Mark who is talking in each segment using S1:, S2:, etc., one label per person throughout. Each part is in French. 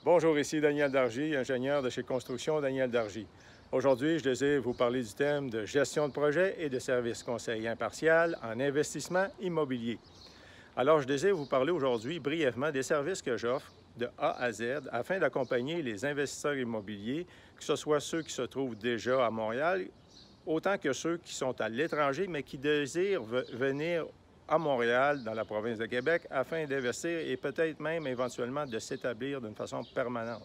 S1: Bonjour, ici Daniel Dargy, ingénieur de chez Construction Daniel Dargy. Aujourd'hui, je désire vous parler du thème de gestion de projet et de services conseil impartial en investissement immobilier. Alors, je désire vous parler aujourd'hui brièvement des services que j'offre de A à Z afin d'accompagner les investisseurs immobiliers, que ce soit ceux qui se trouvent déjà à Montréal, autant que ceux qui sont à l'étranger, mais qui désirent venir à Montréal, dans la province de Québec, afin d'investir et peut-être même éventuellement de s'établir d'une façon permanente.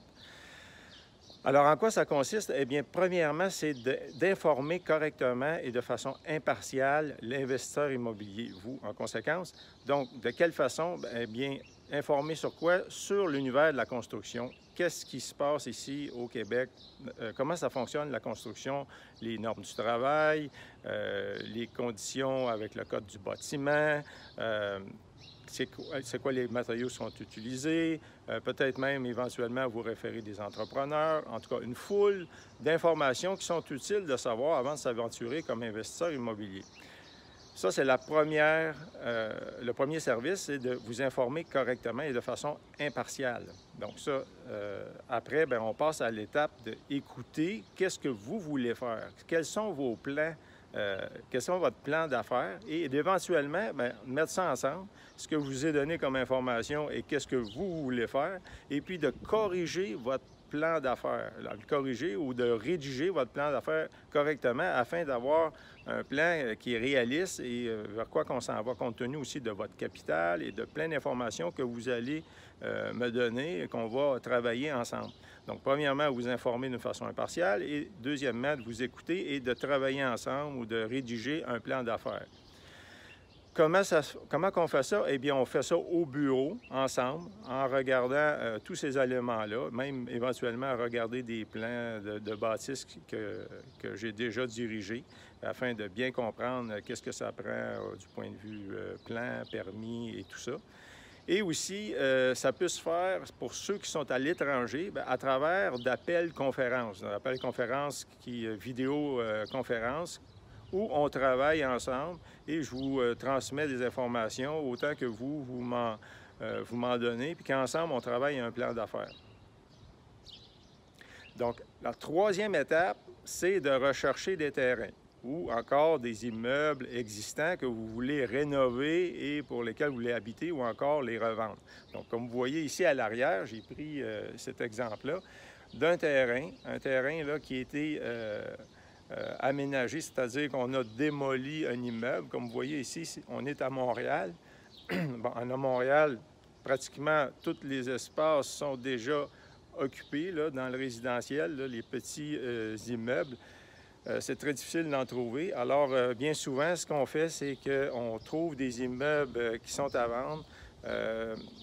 S1: Alors, en quoi ça consiste? Eh bien, premièrement, c'est d'informer correctement et de façon impartiale l'investisseur immobilier, vous, en conséquence. Donc, de quelle façon? Eh bien, informer sur quoi? Sur l'univers de la construction. Qu'est-ce qui se passe ici au Québec? Comment ça fonctionne, la construction? Les normes du travail, les conditions avec le code du bâtiment, c'est quoi les matériaux qui sont utilisés, peut-être même éventuellement vous référer des entrepreneurs, en tout cas une foule d'informations qui sont utiles de savoir avant de s'aventurer comme investisseur immobilier. Ça, c'est le premier service, c'est de vous informer correctement et de façon impartiale. Donc ça, après, bien, on passe à l'étape d'écouter qu'est-ce que vous voulez faire, quels sont vos plans, quels sont votre plan d'affaires et d'éventuellement mettre ça ensemble, ce que je vous ai donné comme information et qu'est-ce que vous voulez faire, et puis de corriger votre plan d'affaires, de corriger ou de rédiger votre plan d'affaires correctement afin d'avoir un plan qui est réaliste et vers quoi qu'on s'en va, compte tenu aussi de votre capital et de plein d'informations que vous allez me donner et qu'on va travailler ensemble. Donc, premièrement, vous informer d'une façon impartiale et deuxièmement, de vous écouter et de travailler ensemble ou de rédiger un plan d'affaires. Comment on fait ça? Eh bien, on fait ça au bureau, ensemble, en regardant tous ces éléments-là, même éventuellement regarder des plans de bâtisses que j'ai déjà dirigés, afin de bien comprendre qu'est-ce que ça prend du point de vue plan, permis et tout ça. Et aussi, ça peut se faire pour ceux qui sont à l'étranger à travers d'appels conférences. Appels conférences vidéoconférences, où on travaille ensemble et je vous transmets des informations autant que vous m'en donnez, puis qu'ensemble, on travaille un plan d'affaires. Donc, la troisième étape, c'est de rechercher des terrains ou encore des immeubles existants que vous voulez rénover et pour lesquels vous voulez habiter ou encore les revendre. Donc, comme vous voyez ici à l'arrière, j'ai pris cet exemple-là d'un terrain, un terrain là, qui a été aménagé, c'est-à-dire qu'on a démoli un immeuble. Comme vous voyez ici, on est à Montréal. Bon, à Montréal, pratiquement tous les espaces sont déjà occupés là, dans le résidentiel, là, les petits immeubles. C'est très difficile d'en trouver. Alors, bien souvent, ce qu'on fait, c'est qu'on trouve des immeubles qui sont à vendre.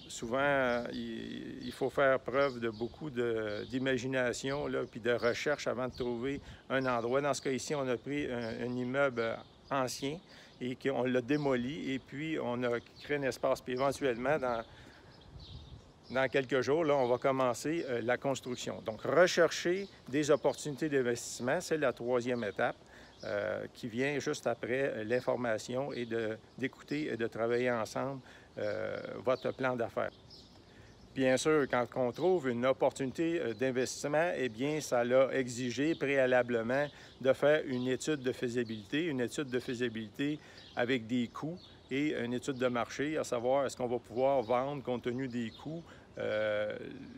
S1: Souvent, il faut faire preuve de beaucoup d'imagination puis de recherche avant de trouver un endroit. Dans ce cas ici, on a pris un immeuble ancien et qu'on l'a démoli et puis on a créé un espace. Puis éventuellement, dans quelques jours, là, on va commencer la construction. Donc, rechercher des opportunités d'investissement, c'est la troisième étape qui vient juste après l'information et d'écouter et de travailler ensemble votre plan d'affaires. Bien sûr, quand on trouve une opportunité d'investissement, eh bien, ça l'a exigé préalablement de faire une étude de faisabilité avec des coûts et une étude de marché, à savoir est-ce qu'on va pouvoir vendre compte tenu des coûts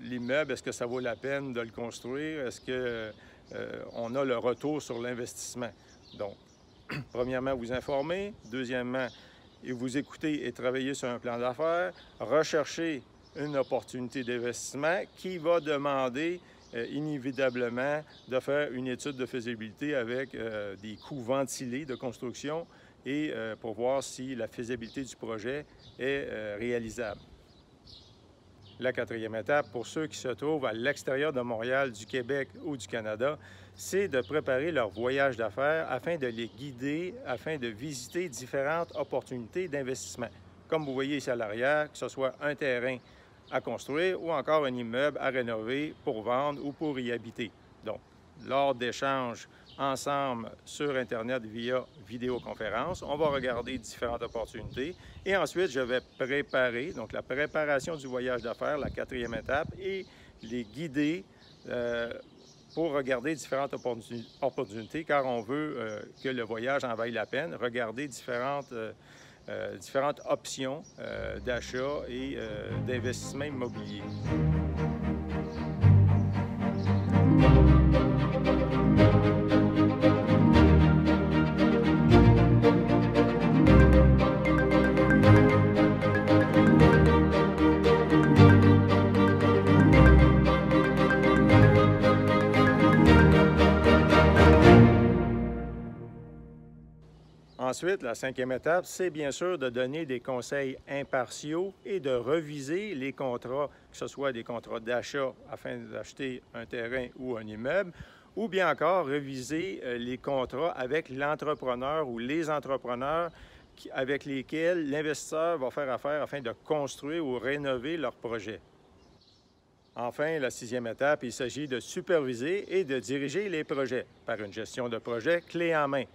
S1: l'immeuble, est-ce que ça vaut la peine de le construire, est-ce qu'on a le retour sur l'investissement. Donc, premièrement, vous informer, deuxièmement, vous écouter et travailler sur un plan d'affaires, rechercher une opportunité d'investissement qui va demander inévitablement de faire une étude de faisabilité avec des coûts ventilés de construction et pour voir si la faisabilité du projet est réalisable. La quatrième étape, pour ceux qui se trouvent à l'extérieur de Montréal, du Québec ou du Canada, c'est de préparer leur voyage d'affaires afin de les guider, afin de visiter différentes opportunités d'investissement. Comme vous voyez ici à l'arrière, que ce soit un terrain à construire ou encore un immeuble à rénover pour vendre ou pour y habiter. Donc, lors d'échanges ensemble sur Internet via vidéoconférence. On va regarder différentes opportunités et ensuite, je vais préparer, donc la préparation du voyage d'affaires, la 4e étape, et les guider pour regarder différentes opportunités, car on veut que le voyage en vaille la peine, regarder différentes options d'achat et d'investissement immobilier. Ensuite, la 5e étape, c'est bien sûr de donner des conseils impartiaux et de reviser les contrats, que ce soit des contrats d'achat afin d'acheter un terrain ou un immeuble, ou bien encore reviser les contrats avec l'entrepreneur ou les entrepreneurs avec lesquels l'investisseur va faire affaire afin de construire ou rénover leur projet. Enfin, la 6e étape, il s'agit de superviser et de diriger les projets par une gestion de projet clé en main.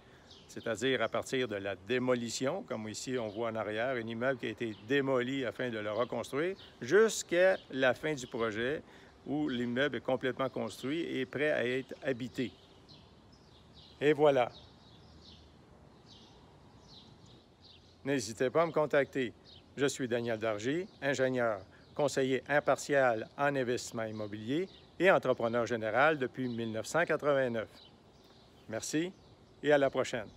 S1: C'est-à-dire à partir de la démolition, comme ici on voit en arrière, un immeuble qui a été démoli afin de le reconstruire, jusqu'à la fin du projet où l'immeuble est complètement construit et prêt à être habité. Et voilà. N'hésitez pas à me contacter. Je suis Daniel Dargy, ingénieur, conseiller impartial en investissement immobilier et entrepreneur général depuis 1989. Merci et à la prochaine.